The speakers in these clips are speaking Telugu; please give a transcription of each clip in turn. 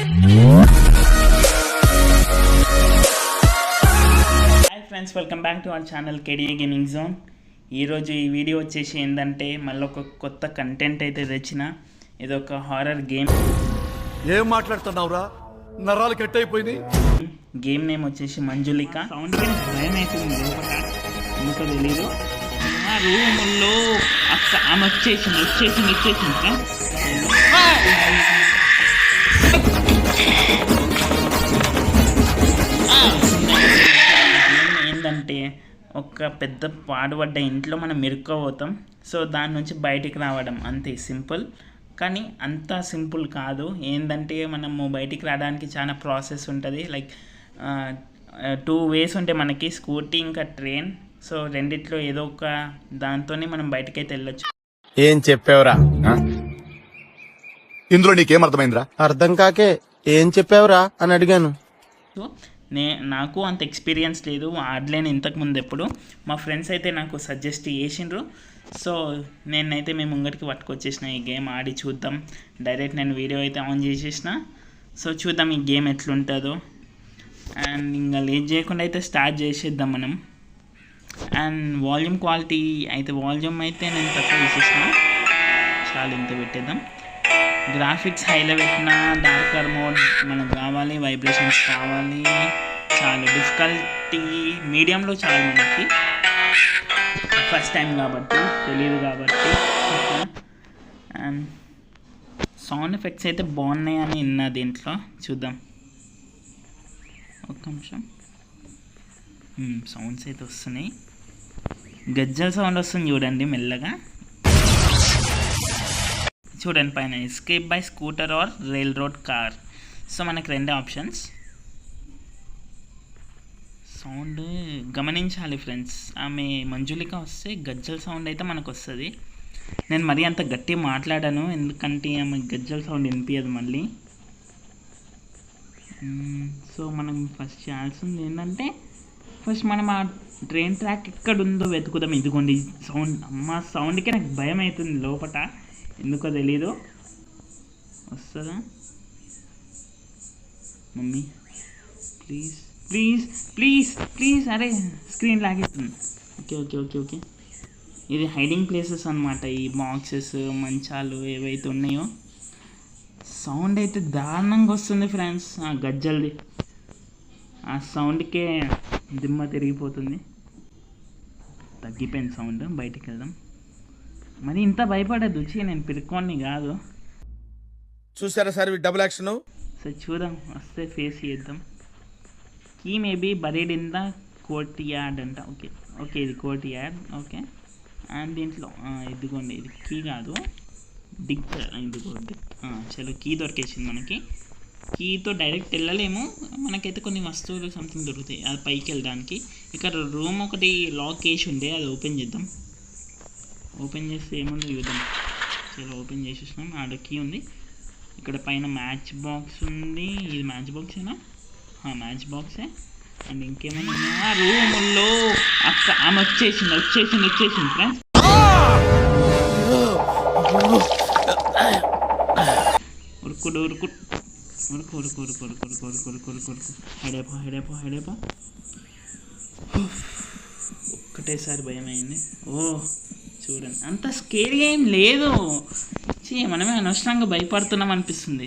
Hi friends, welcome back to our channel KDA gaming zone. ఈరోజు ఈ వీడియో వచ్చేసి ఏంటంటే మళ్ళీ ఒక కొత్త కంటెంట్ అయితే తెచ్చిన. ఇది ఒక హారర్ గేమ్. ఏం మాట్లాడుతున్నావురా? నరాలు కట్ అయిపోయింది. గేమ్ నేమ్ వచ్చేసి మంజులిక. సౌండ్ భయం అవుతుంది లోపల, ఎందుకో తెలీదు. ఆ రూముల్లో ఆమె వచ్చేసింది. ఏంటంటే ఒక పెద్ద పాడుపడ్డ ఇంట్లో మనం ఇరుక్కోపోతాం. సో దాని నుంచి బయటికి రావడం అంతే, సింపుల్. కానీ అంత సింపుల్ కాదు. ఏంటంటే మనము బయటికి రావడానికి చాలా ప్రాసెస్ ఉంటుంది. లైక్ 2 ways ఉంటాయి మనకి, స్కూటీ ఇంకా ట్రైన్. సో రెండిట్లో ఏదో ఒక దాంతోనే మనం బయటకైతే వెళ్ళొచ్చు. ఏం చెప్పావురా? ఇందులో నీకేం అర్థమైందిరా? అర్థం కాకే ఏం చెప్పావురా అని అడిగాను. సో నాకు అంత ఎక్స్పీరియన్స్ లేదు, ఆడలేను ఇంతకుముందు ఎప్పుడు. మా ఫ్రెండ్స్ అయితే నాకు సజెస్ట్ చేసిండ్రు. సో నేనైతే మేము ముంగటికి పట్టుకొచ్చేసిన ఈ గేమ్ ఆడి చూద్దాం. డైరెక్ట్ నేను వీడియో అయితే ఆన్ చేసేసిన. సో చూద్దాం ఈ గేమ్ ఎట్లుంటుందో. అండ్ ఇంకా లేట్ చేయకుండా అయితే స్టార్ట్ చేసేద్దాం మనం. అండ్ వాల్యూమ్ క్వాలిటీ అయితే అయితే నేను తక్కువ చేసేసిన, చాలా ఇంత పెట్టేద్దాం. గ్రాఫిక్స్ హైలో పెట్టిన, డార్కర్ మోడ్ మనకు కావాలి, వైబ్రేషన్స్ కావాలి, చాలా డిఫికల్టీ మీడియంలో చాలు మనకి. ఫస్ట్ టైం కాబట్టి తెలియదు కాబట్టి. అండ్ సౌండ్ ఎఫెక్ట్స్ అయితే బాగున్నాయి అని విన్నా దీంట్లో. చూద్దాం ఒక్క నిమిషం. సౌండ్స్ అయితే వస్తున్నాయి. గజ్జల సౌండ్ వస్తుంది చూడండి మెల్లగా. చూడండి పైన escape by scooter or rail road car. So మనకి 2 ఆప్షన్స్. సౌండ్ గమనించాలి ఫ్రెండ్స్. ఆమె మంజులిక వస్తే గజ్జల సౌండ్ అయితే మనకు వస్తుంది. నేను మరీ అంత గట్టిగా మాట్లాడాను, ఎందుకంటే ఆమె గజ్జల సౌండ్ వినిపించదు మళ్ళీ. సో మనం ఫస్ట్ చేయాల్సింది ఏంటంటే, ఫస్ట్ మనం ఆ ట్రైన్ ట్రాక్ ఎక్కడ ఉందో వెతుకుదాం. ఇదిగోండి సౌండ్. అమ్మ సౌండ్కే నాకు భయం అవుతుంది లోపల, ఎందుకో తెలీదు. వస్తుందా mummy? Please please please please. అరే స్క్రీన్ లాగేస్తుంది. ఓకే. ఇది హైడింగ్ ప్లేసెస్ అనమాట. ఈ బాక్సెస్, మంచాలు ఏవైతే ఉన్నాయో. సౌండ్ అయితే దారుణంగా వస్తుంది ఫ్రెండ్స్. ఆ గజ్జల్ది ఆ సౌండ్కే దిమ్మ తిరిగిపోతుంది. తగ్గిపోయింది సౌండ్. బయటికి వెళ్దాం. మరి ఇంత భయపడద్దు. నేను పిరుక్కోని కాదు. చూసారా సార్ డబుల్ యాక్షన్? సరే చూద్దాం, వస్తే ఫేస్ చేద్దాం. Key maybe buried in the courtyard అంట. ఓకే ఇది కోర్ట్ యార్డ్. ఓకే. అండ్ దీంట్లో ఇదిగోండి, ఇది కీ కాదు, ఇదిగో చలో కీ దొరికేసింది మనకి. కీతో డైరెక్ట్ వెళ్ళలేము, మనకైతే కొన్ని వస్తువులు సంథింగ్ దొరుకుతాయి అది పైకి వెళ్ళడానికి. ఇక్కడ రూమ్ ఒకటి లాక్ చేసి ఉండే, అది ఓపెన్ చేద్దాం. ఓపెన్ చేస్తే ఏముందో చూద్దాం. చలో ఓపెన్ చేసేసినాం. ఆడ కీ ఉంది. ఇక్కడ పైన మ్యాచ్ బాక్స్ ఉంది. ఇది మ్యాచ్ బాక్సేనా? మ్యాచ్ బాక్సే. అండ్ ఇంకేమైనా ఉన్నాయా? రూముల్లో ఆమె వచ్చేసింది ఫ్రెండ్స్. ఉరుకు హెడేపో. ఒక్కటేసారి భయం అయింది. చూడండి, అంత స్కేరీ ఏం లేదు. మనమే అనవసరంగా భయపడుతున్నాం అనిపిస్తుంది.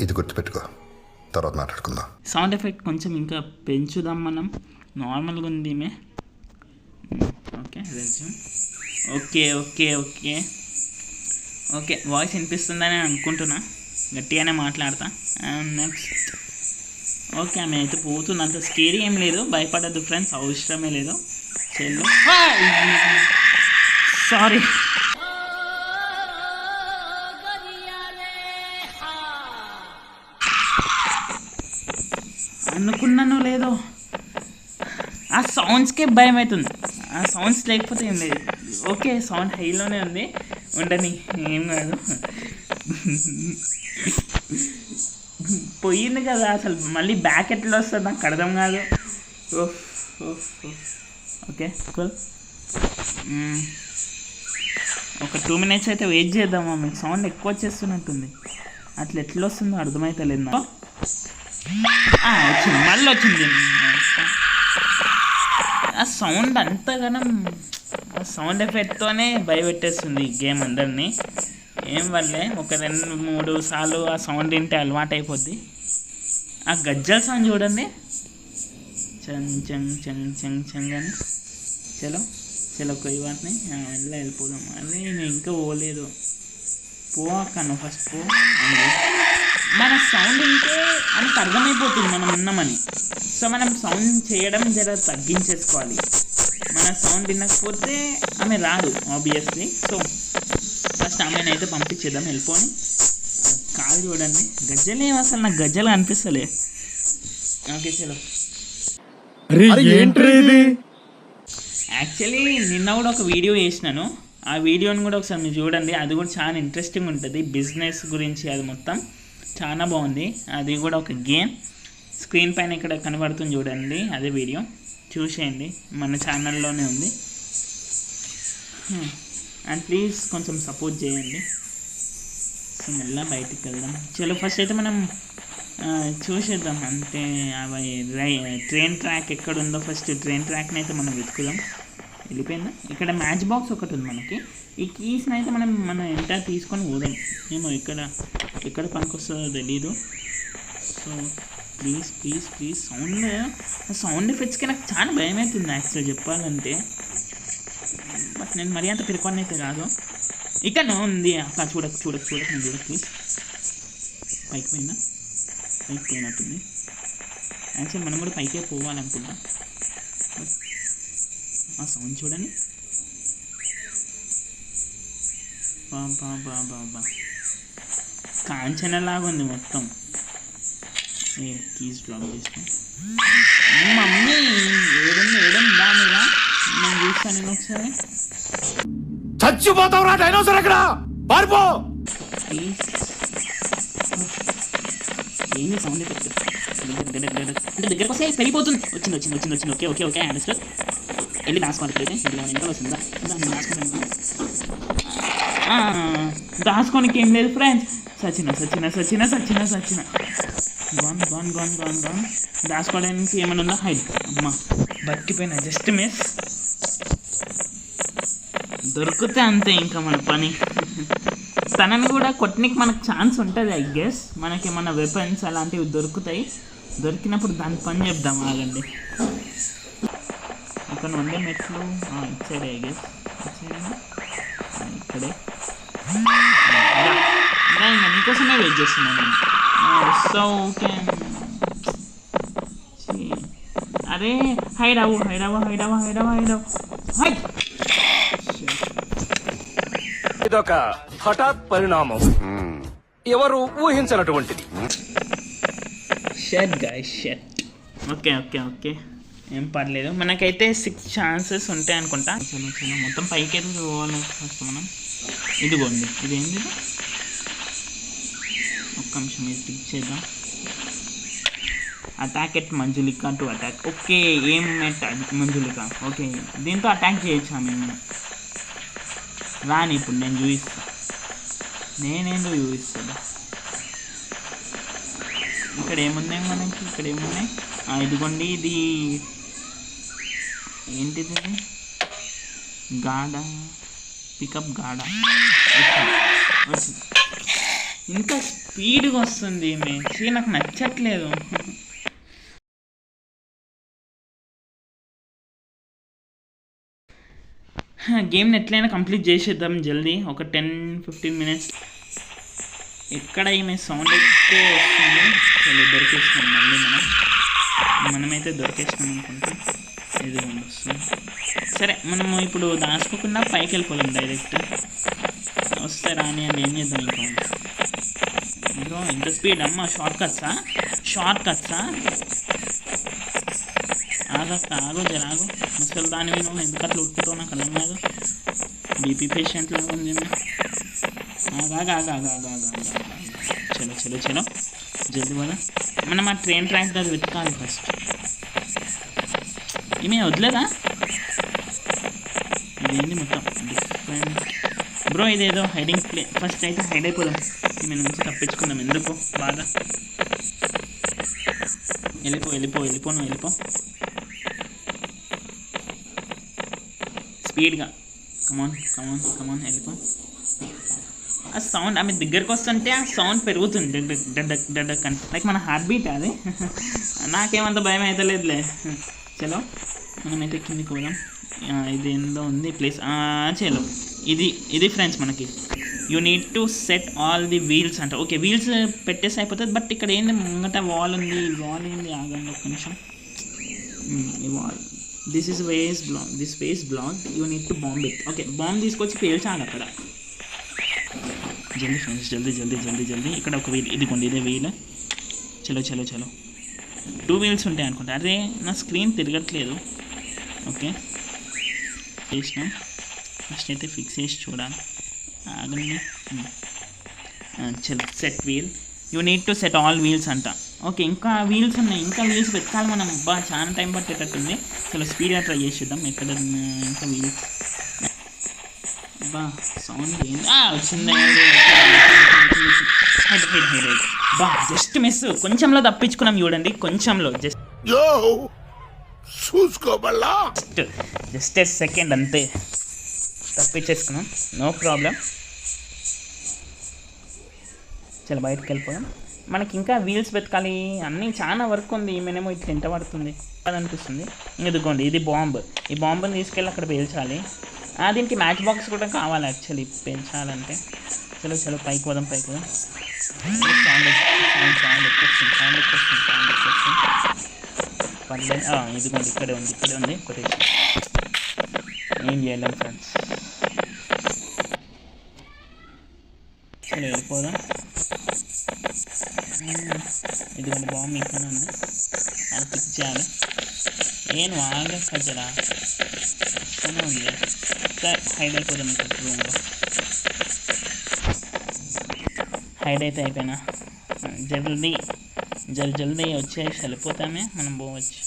ఇది గుర్తుపెట్టుకో, తర్వాత మాట్లాడుకుందాం. సౌండ్ ఎఫెక్ట్ కొంచెం ఇంకా పెంచుదాం మనం. నార్మల్గా ఉంది ఈమె. ఓకే వాయిస్ వినిపిస్తుందని అనుకుంటున్నా, గట్టిగానే మాట్లాడతా. అండ్ నెక్స్ట్ ఓకే, ఆమె అయితే పోతుంది. అంత స్కేరీ ఏం లేదు, భయపడద్దు ఫ్రెండ్స్, అవసరమే లేదు. చెల్లు సారీ. అనుకున్నాను లేదో, ఆ సౌండ్స్కే భయం అవుతుంది. ఆ సౌండ్స్ లేకపోతే ఏం లేదు. ఓకే సౌండ్ హైలోనే ఉంది, ఉండని, ఏం కాదు. పోయింది కదా, అసలు మళ్ళీ బ్యాక్ ఎట్లా వస్తుంది నాకు అర్థం కాదు. Okay cool. ఒక 2 minutes అయితే వెయిట్ చేద్దామా. మీకు సౌండ్ ఎక్కువ వచ్చేస్తున్నట్టుంది. అట్లా ఎట్లా వస్తుందో అర్థమవుతలేదు నాకు. వచ్చింది, మళ్ళీ వచ్చింది. ఆ సౌండ్ అంతగానం, ఆ సౌండ్ ఎఫెక్ట్తోనే భయపెట్టేస్తుంది ఈ గేమ్ అందరినీ. ఏం వల్లే ఒక 2-3 సార్లు ఆ సౌండ్ వింటే అలవాటు అయిపోద్ది. ఆ గజ్జల సౌండ్ చూడండి, చంగ్ చంగ్ చంగ్ చంగ్ చంగ్ అని. చలో చలో కొయ్యి వాటిని వెళ్ళిపోదాం. అదే నేను ఇంకా పోలేదు. పోకను ఫస్ట్ పో. మన సౌండ్ వింటే మనకు అర్థమైపోతుంది మనం ఉన్నామని. సో మనం సౌండ్ చేయడం జర తగ్గించేసుకోవాలి. మన సౌండ్ వినకపోతే ఆమె రాదు ఆబ్వియస్లీ. సో ఫస్ట్ ఆమెనైతే పంపించేద్దాం వెళ్ళిపోని. కాలు చూడండి, గజ్జలు ఏమి అసలు నాకు గజ్జలు అనిపిస్తలే. ఓకే చలో. యాక్చువల్లీ నిన్న కూడా ఒక వీడియో చేసినాను. ఆ వీడియోని కూడా ఒకసారి మీరు చూడండి. అది కూడా చాలా ఇంట్రెస్టింగ్ ఉంటుంది. బిజినెస్ గురించి అది మొత్తం చాలా బాగుంది. అది కూడా ఒక గేమ్. స్క్రీన్ పైన ఇక్కడ కనబడుతుంది చూడండి, అదే వీడియో చూసేయండి. మన ఛానల్లోనే ఉంది. అండ్ ప్లీజ్ కొంచెం సపోర్ట్ చేయండి. సో మళ్ళీ బయటికి వెళ్దాం. చలో ఫస్ట్ అయితే మనం చూసేద్దాం. అంటే అవి ట్రైన్ ట్రాక్ ఎక్కడ ఉందో ఫస్ట్ ట్రైన్ ట్రాక్ని అయితే మనం వెతుకుదాం. వెళ్ళిపోయిందా? ఇక్కడ మ్యాచ్ బాక్స్ ఒకటి ఉంది మనకి. ఈ కీస్ని అయితే మనం ఎంత తీసుకొని పోదాం. ఏమో ఎక్కడ పనికి వస్తుందో తెలీదు. So please please please sound ఎఫెక్ట్స్కి నాకు చాలా భయం అవుతుంది యాక్చువల్ చెప్పాలంటే. బట్ నేను మరీ అంత పిరుకొని అయితే కాదు. ఇక్కడ ఉంది అక్క, చూడకు నేను చూడకు ప్లీజ్. పైకి పోయినట్టుంది. యాక్చువల్ మనం కూడా పైకే పోవాలనుకుంటా. ఆ సౌండ్ చూడండి. బాబా కాంచనలాగా ఉంది మొత్తం. కీస్ డ్రాప్ చేసుకో. మమ్మీ ఏడం దానిలా నేను చూస్తాను. నేను ఒకసారి చచ్చిపోతావురా డైనోసార్, అక్కడ పారిపో. ఏంది సౌండ్ ఎఫెక్ట్? అంటే దగ్గరకు వస్తే పెరిగిపోతుంది. వచ్చింది. Okay understand. వెళ్ళి దాచుకోవాలి. ఇప్పుడైతే ఎంత వస్తుందా దాన్ని దాచుకోనికి ఏం లేదు ఫ్రెండ్స్. సచిన గాన్. దాచుకోవడానికి ఏమైనా ఉందా? హైడ్. అమ్మ బతికిపోయినా, జస్ట్ మిస్. దొరికితే అంతే ఇంకా మన పని. తనని కూడా కొట్టనికి మనకు ఛాన్స్ ఉంటుంది ఐ గెస్. మనకి ఏమన్నా వెపన్స్ అలాంటివి దొరుకుతాయి. దొరికినప్పుడు దాని పని చెప్దాం. ఆగండి, ఇక్కడ ఉండే మెట్లు ఇటు సైడ్ ఐ గెస్. ఇక్కడే ఇంకా నీకోసమే వెయిట్ చేస్తున్నాను నేను. So okay. అరే హైడ్ అవ్వు. ఇదొక హఠాత్ పరిణామం, ఎవరు ఊహించినటువంటిది. ఓకే ఏం పర్లేదు. మనకైతే 6 ఛాన్సెస్ ఉంటాయి అనుకుంటా. చలో మొత్తం పైకి అయితే పోవాలి ఫస్ట్ మనం. ఇదిగోండి, ఇదేంది? ఒక్క నిమిషం ఇది పిక్ చేద్దాం. Attack at Manjulika to attack. Okay, ఏం ఎట్ మంజులిక. ఓకే, దీంతో అటాక్ చేయొచ్చా మేము? రాని ఇప్పుడు నేను చూపిస్తాను. నేనేందో చూపిస్తాను. ఇక్కడ ఏమున్నాయి మనకి? ఇక్కడ ఏమున్నాయి? ఇదిగోండి, ఇది ఏంటిది? గాడా, పికప్ గాడా. ఇంత స్పీడ్గా వస్తుంది నాకు నచ్చట్లేదు. గేమ్ని ఎట్లయినా కంప్లీట్ చేసేద్దాం జల్దీ. ఒక 10-15 మినిట్స్. ఎక్కడ ఈమె సౌండ్ అయితే వస్తుంది. చలో దొరికేసినాం మళ్ళీ మనమైతే దొరికేసినాం అనుకుంటా. ఇది వస్తుంది. సరే మనము ఇప్పుడు దాచుకోకుండా పైకి వెళ్ళిపోదాం డైరెక్ట్. వస్తే రాని అని ఏం చేద్దాం ఇంకా. బ్రో ఇంత స్పీడ్ అమ్మ. షార్ట్ కట్సా? ఆగు జరాగు. ముసలి దాని నువ్వు ఎందుకు అట్లా ఉడుకుతావు నాకు అర్థం కాదు. బీపీ పేషెంట్ లాగా ఉంది. చలో జల్దీ పోదా. మనం ఆ ట్రైన్ ట్రాక్ అది వెతకాలి ఫస్ట్. ఈమె వదిలేదా? ఇదేంది మొత్తం డిఫరెంట్ బ్రో. ఇదేదో హైడింగ్ ప్లే. ఫస్ట్ అయితే హైడ్ అయిపోదాం. ఈమె నుంచి తప్పించుకుందాం. ఎందుకు బాగా వెళ్ళిపో నువ్వు వెళ్ళిపో స్పీడ్గా. కమాన్ వెళ్ళిపో. ఆ సౌండ్ ఆమె దగ్గరకు వస్తుంటే ఆ సౌండ్ పెరుగుతుంది డక్ అని, లైక్ మన హార్ట్ బీట్ అది. నాకేమంత భయం అయితే లేదులే. చలో మనమైతే కిందికి పోదాం. ఇది ఏందో ఉంది ప్లేస్. చలో ఇది ఫ్రెండ్స్ మనకి you need to set all the wheels అంట. ఓకే వీల్స్ పెట్టేసి అయిపోతుంది. బట్ ఇక్కడ ఏంది ముంగట వాల్ ఉంది. వాల్ ఏంది ఆగండి ఒక్క నిమిషం. ఈ wall this was block you need to bomb it. Okay bomb తీసుకొచ్చి పేల్చాలి అక్కడ. జల్దీ ఫ్రెండ్స్ జల్దీ. ఇక్కడ ఒక వీల్, ఇదిగోండి ఇదే వీల్. చలో 2 వీల్స్ ఉంటాయి అనుకుంటా. అరే నా స్క్రీన్ తిరగట్లేదు. ఓకే చేసినా ఫస్ట్ అయితే ఫిక్స్ చేసి చూడాలి. ఆగండి. చలో set wheel you need to set all wheels అంట. ఓకే ఇంకా వీల్స్ ఉన్నాయి, ఇంకా వీల్స్ పెట్టాలి మనం. చాలా టైం పట్టేటట్టుంది. చలో స్పీడ్గా ట్రై చేసి చూద్దాం ఎక్కడ ఇంకా వీల్స్. సౌండ్ ఏంది వచ్చింది. జస్ట్ మిస్, కొంచెంలో తప్పించుకున్నాం చూడండి. కొంచెంలో జస్ట్ ఏ సెకండ్ అంతే తప్పించేసుకున్నాం. No problem. చలో బయటకు వెళ్ళిపోయాం. మనకి ఇంకా వీల్స్ వెతకాలి, అన్నీ చాలా వర్క్ ఉంది. ఈమెనేమో ఇట్లా ఎంత పడుతుంది అది అనిపిస్తుంది. ఇదిగోండి ఇది బాంబ్. ఈ బాంబుని తీసుకెళ్ళి అక్కడ పేల్చాలి. దీనికి మ్యాచ్ బాక్స్ కూడా కావాలి యాక్చువల్లీ పెంచాలంటే. చలో పైకి పోదాం. సౌండ్ ఇదిగోండి ఇక్కడే ఉంది ఒకటి. ఏం చేయలేం ఫ్రెండ్స్. చలో వెళ్ళిపోదాం. ఇదిగోండి బాంబు ఇక్కడ ఉంది, అది పిక్ చేయాలి. నేను ఆగక్క జరా ఇక్కడే ఉంది. సార్ హైడ్ అయిపోదాం ఇక్కడ రూమ్లో. హైడ్ అయితే అయిపోయినా జల్దీ వచ్చేసి వెళ్ళిపోతామే, మనం పోవచ్చు.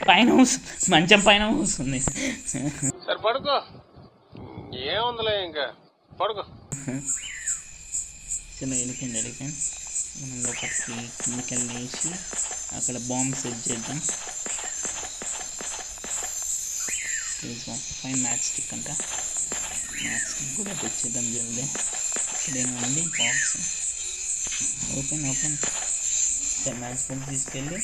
పైన మంచం పైన కూస్తుంది. సరే పడుకో, ఏముందిలే ఇంకా పడుకో. చలో వెళ్ళిపోయింది. మనం లోపలికి కిందకి వెళ్ళేసి అక్కడ బాంబ్ సెట్ చేద్దాం. ఫైన్ మ్యాచ్ స్టిక్ అంట. మ్యాచ్ స్టిక్ కూడా తెచ్చేద్దాం జల్దీ. ఇక్కడేమో ఉంది బాక్స్. ఓపెన్ మ్యాచ్ బాక్స్ తీసుకెళ్ళి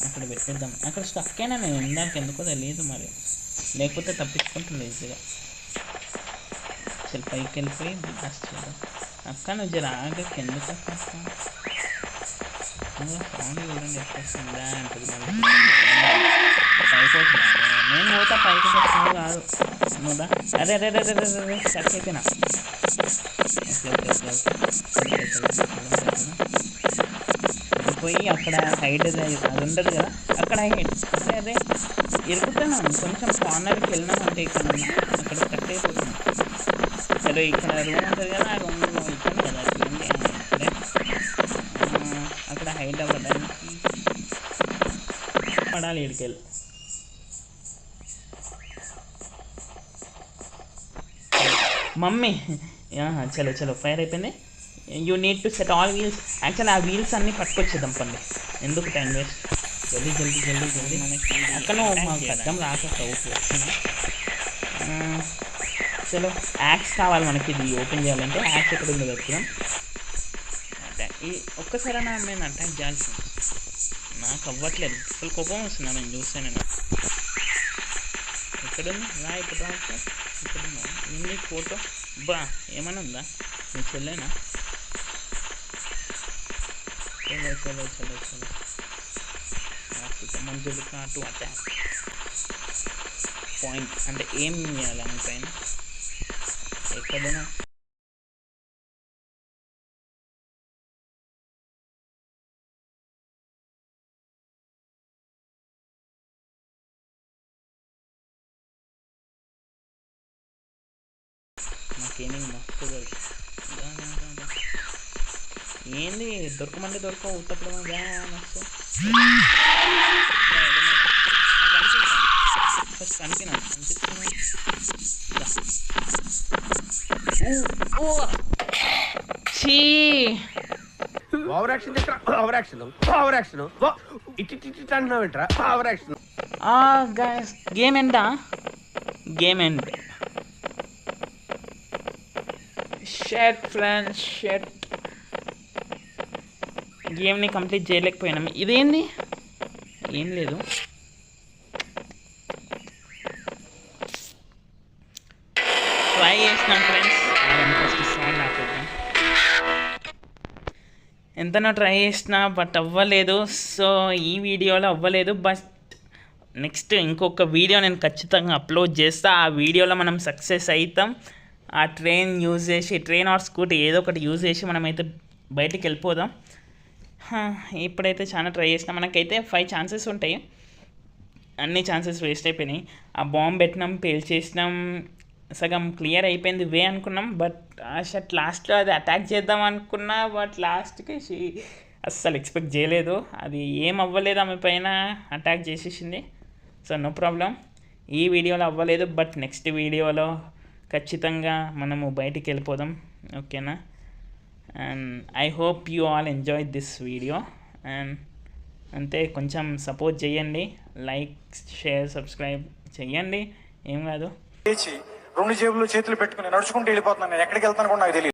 అక్కడ పెట్టేద్దాం. అక్కడ స్టక్ అయినా నేను ఇందాక ఎందుకో తెలియదు మరి, లేకపోతే తప్పించుకుంటుంది ఈజీగా. చల్ పైకి వెళ్ళిపోయి బ్లాస్ట్ చేద్దాం. అక్క నువ్వు జర ఆగకి ఎందుకు అక్క సౌండ్ చూడండి ఎట్లా వస్తుందా అంటుంది. పైకి వచ్చినా నేను పోతా, పైకి వస్తాను కాదు నువ్వుదా. అదే స్టక్ అయిపోయినా. పోయి అక్కడ హైడ్ అది ఉండదు కదా, అక్కడ అదే ఇరుకుతున్నాను. కొంచెం కార్నర్కి వెళ్ళినామంటే ఇక్కడ అక్కడ కట్ అయిపోతున్నాం. సరే ఇక్కడ రూమ్ ఉంటుంది కదా, ఆ రూమ్లో ఇక్కడ కదా ఇక్కడే అక్కడ హైడ్ అవ్వడానికి పడాలి. ఇడికెళ్ళి మమ్మీ చలో ఫైర్ అయిపోయింది. You need to set all wheels. Actually ఆ వీల్స్ అన్నీ పట్టుకొచ్చేద్దాం పండి, ఎందుకు టైం వేస్ట్. జల్దీ అక్కడ మాకు అర్థం రాక వచ్చింది. చలో యాక్స్ కావాలి మనకి, ఇది ఓపెన్ చేయాలంటే. యాక్స్ ఎక్కడ ఉందో వెతుకుదాం. ఈ ఒక్కసారి నేను అటాక్ చేయాల్సింది, నాకు అవ్వట్లేదు. అసలు కోపం వస్తున్నా నేను చూస్తే. నేను ఎక్కడుంది రా, ఇప్పుడు రావచ్చు. ఇక్కడ ఉంది ఫోటో. ఏమన్నా ఉందా నీ చెల్లేనా? చలో మంజులు టు అటాక్ పాయింట్ అంటే ఏం చేయాలి అని పైన ఎక్కడైనా. నాకేమీ మస్తు ఏంది దొరకమంటే దొరకవు ఉత్తప్పుడు మస్తు ఫస్ట్ కనిపిస్తున్నాను. Over action over action over action ఇట్టి అంటున్నావు ఏంట్రా ఓవర్ యాక్షన్. గేమ్ ఎండా? Game end. Shit friends shit. గేమ్ని కంప్లీట్ చేయలేకపోయినాం. ఇదేంది? ఏం లేదు. ట్రై చేసినాం ఫ్రెండ్స్. ఫస్ట్ సౌండ్ ఆపేద్దాం. ఎంతనో ట్రై చేసినా బట్ అవ్వలేదు. సో ఈ వీడియోలో అవ్వలేదు. బట్ నెక్స్ట్ ఇంకొక వీడియో నేను ఖచ్చితంగా అప్లోడ్ చేస్తా. ఆ వీడియోలో మనం సక్సెస్ అవుతాం. ఆ ట్రైన్ యూజ్ చేసి, ట్రైన్ ఆర్ స్కూటీ ఏదో ఒకటి యూజ్ చేసి మనమైతే బయటికి వెళ్ళిపోదాం. ఇప్పుడైతే చాలా ట్రై చేసినాం. మనకైతే 5 ఛాన్సెస్ ఉంటాయి. అన్ని ఛాన్సెస్ వేస్ట్ అయిపోయినాయి. ఆ బాంబు పెట్టినాం, పేల్చేసినాం, సగం క్లియర్ అయిపోయింది వే అనుకున్నాం. బట్ ఆ షట్ లాస్ట్లో అది అటాక్ చేద్దాం అనుకున్నా. బట్ లాస్ట్కి అస్సలు ఎక్స్పెక్ట్ చేయలేదు. అది ఏం అవ్వలేదు, ఆమె పైన అటాక్ చేసేసింది. So no problem. ఈ వీడియోలో అవ్వలేదు. బట్ నెక్స్ట్ వీడియోలో ఖచ్చితంగా మనము బయటికి వెళ్ళిపోదాం. ఓకేనా? And I hope you all enjoy this video. And అంతే, కొంచెం సపోర్ట్ చేయండి. లైక్, షేర్, సబ్స్క్రైబ్ చేయండి. ఏం కాదు. లేచి 2 జేబుల్లో చేతులు పెట్టుకుని నడుచుకుంటూ వెళ్ళిపోతున్నాను. నేను ఎక్కడికి వెళ్తాను కూడా నాకు తెలియదు.